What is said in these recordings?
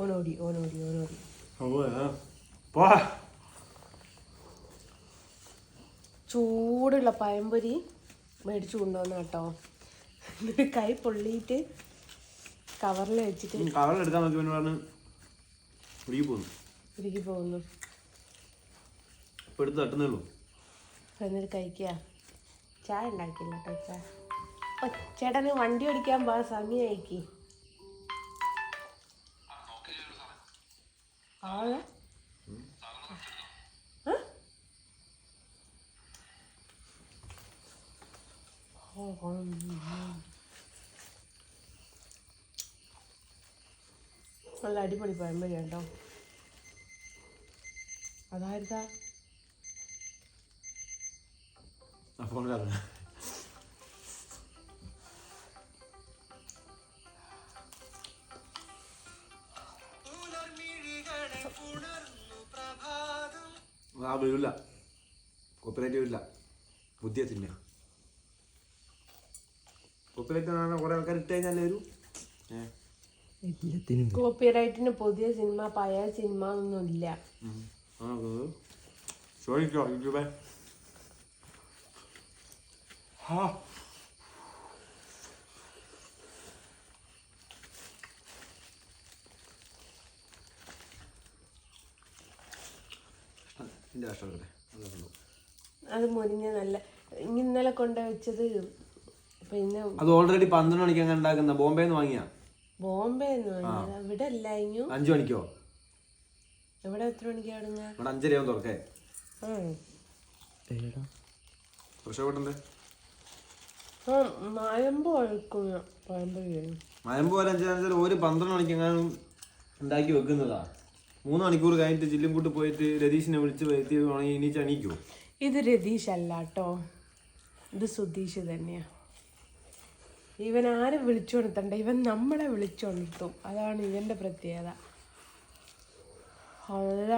ഓനോടി. ചൂടുള്ള പഴംപൊരി മേടിച്ചു കൊണ്ടുവന്ന കേട്ടോ. കൈ പൊള്ളിയിട്ട് കവറിൽ വെച്ചിട്ട് കവറിലെടുക്കാൻ നോക്കി ഉരുകി പോകുന്നു. എന്നിട്ട് കഴിക്കുക. ചായ ഉണ്ടാക്കില്ല കേട്ടോ. ചേട്ടന് വണ്ടി ഓടിക്കാൻ പോകാൻ സമയമായിക്ക്. നല്ല അടിപൊളി പഴംപൊരി കേട്ടോ. അതായിരുന്നാ വരില്ല, കോപ്പറേറ്റ് വരില്ല, ബുദ്ധിയെ തിന്ന. കോപ്പറേറ്റ് കുറെ ആൾക്കാർ ഇട്ട് കഴിഞ്ഞാലേ വരൂ. കോപ്പിറൈറ്റിന് പുതിയ സിനിമ പഴയ സിനിമ ഒന്നും ഇല്ല. ചോദിക്കോ യൂട്യൂബേ. അത് മുരിഞ്ഞ നല്ല ഇന്നലെ കൊണ്ട് വെച്ചത്. പിന്നെ അത് ഓൾറെഡി 12 മണിക്ക് അങ്ങനെ ഉണ്ടാക്കുന്ന ബോംബെന്ന് വാങ്ങിയ. ബോംബെ ഇവിടെ അല്ല. 5 മണിക്കോ? ഇവിടെ എത്ര മണിക്കാ തുടങ്ങുക? ഇവിടെ 5:30 തുറക്കേ. മയമ്പ് പോലെ 5 ഒരു 12 മണിക്ക് എങ്ങാനും ഉണ്ടാക്കി വെക്കുന്നതാ. 3 മണിക്കൂർ കഴിഞ്ഞിട്ട് ജില്ലും കൂട്ട് പോയിട്ട് രതീഷിനെ വിളിച്ച് വരുത്തി ഇനി ചണിക്കോ? ഇത് രതീഷ് അല്ല കേട്ടോ, ഇത് സുധീഷ് തന്നെയാ. ഇവൻ ആരും വിളിച്ചുകൊടുത്തണ്ട, ഇവൻ നമ്മളെ വിളിച്ചുകൊടുത്തും. അതാണ് ഇവന്റെ പ്രത്യേകത. നല്ല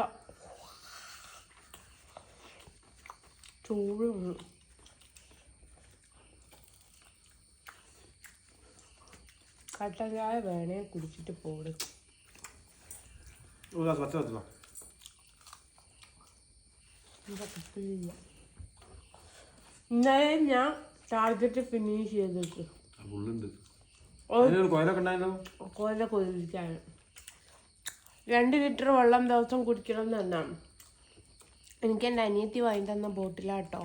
ചൂടും കട്ടൻ ചായ വേണേ കുടിച്ചിട്ട് പോടും. ഇന്നലെ ഞാൻ ടാർഗറ്റ് ഫിനിഷ് ചെയ്തിട്ട് കോല കൊതിച്ചാണ്. 2 ലിറ്റർ വെള്ളം ദിവസം കുടിക്കണം എന്നാണ് എനിക്ക് എൻ്റെ അനിയത്തി വാങ്ങി തന്ന ബോട്ടിലാട്ടോ.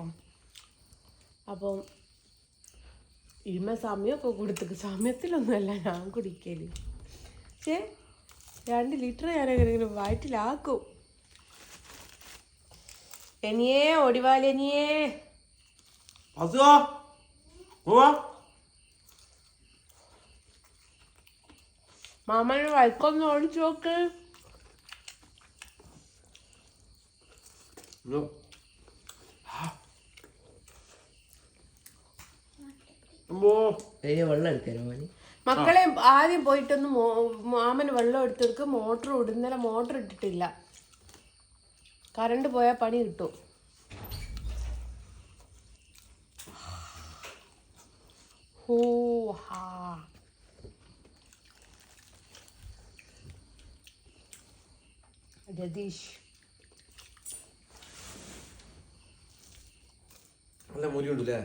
അപ്പം സമയമൊക്കെ കൊടുത്തിട്ട് സമയത്തിലൊന്നുമല്ല ഞാൻ കുടിക്കല്. പക്ഷേ 2 ലിറ്റർ ഞാനെങ്ങനെ വയറ്റിലാക്കും. എനിയേ ഓടിവാലെനിയേ. മാമന് വൈക്കൊന്ന് ഓടിച്ചു നോക്ക്. മക്കളെ ആദ്യം പോയിട്ടൊന്ന് മാമന് വെള്ളം എടുത്തെടുക്ക്. മോട്ടർ ഇടുന്നല്ല, മോട്ടർ ഇട്ടിട്ടില്ല. കറണ്ട് പോയാൽ പണി കിട്ടും. രതീഷ് നല്ല മൂരി ഉണ്ടല്ലേ.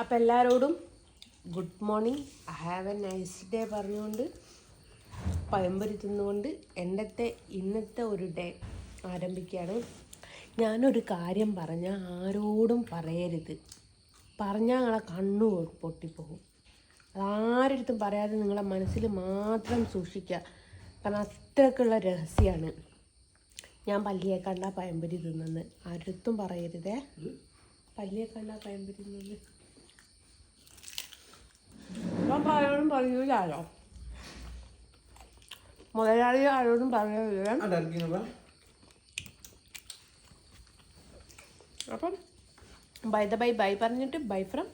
അപ്പം എല്ലാവരോടും good morning, have A nice day പറഞ്ഞുകൊണ്ട് പഴംപൊരി തിന്നുകൊണ്ട് ഇന്നത്തെ ഒരു ഡേ ആരംഭിക്കുകയാണ്. ഞാനൊരു കാര്യം പറഞ്ഞാൽ ആരോടും പറയരുത്. പറഞ്ഞാൽ നിങ്ങളെ കണ്ണു പൊട്ടിപ്പോകും. അതാരടുത്തും പറയാതെ നിങ്ങളെ മനസ്സിൽ മാത്രം സൂക്ഷിക്കുക. കാരണം അത്രയ്ക്കുള്ള രഹസ്യമാണ്. ഞാൻ പല്ലിയെ കണ്ട പഴംപൊരി തിന്നെന്ന് ആരടുത്തും പറയരുതേ. പല്ലിയെ കണ്ട പഴംപൊരി തിന്നെന്ന് അപ്പം ആരോടും പറയൂലാലോ. മുതലാളി ആരോടും പറയരുത്. അപ്പം ബൈ പറഞ്ഞിട്ട് ബൈ ഫ്രം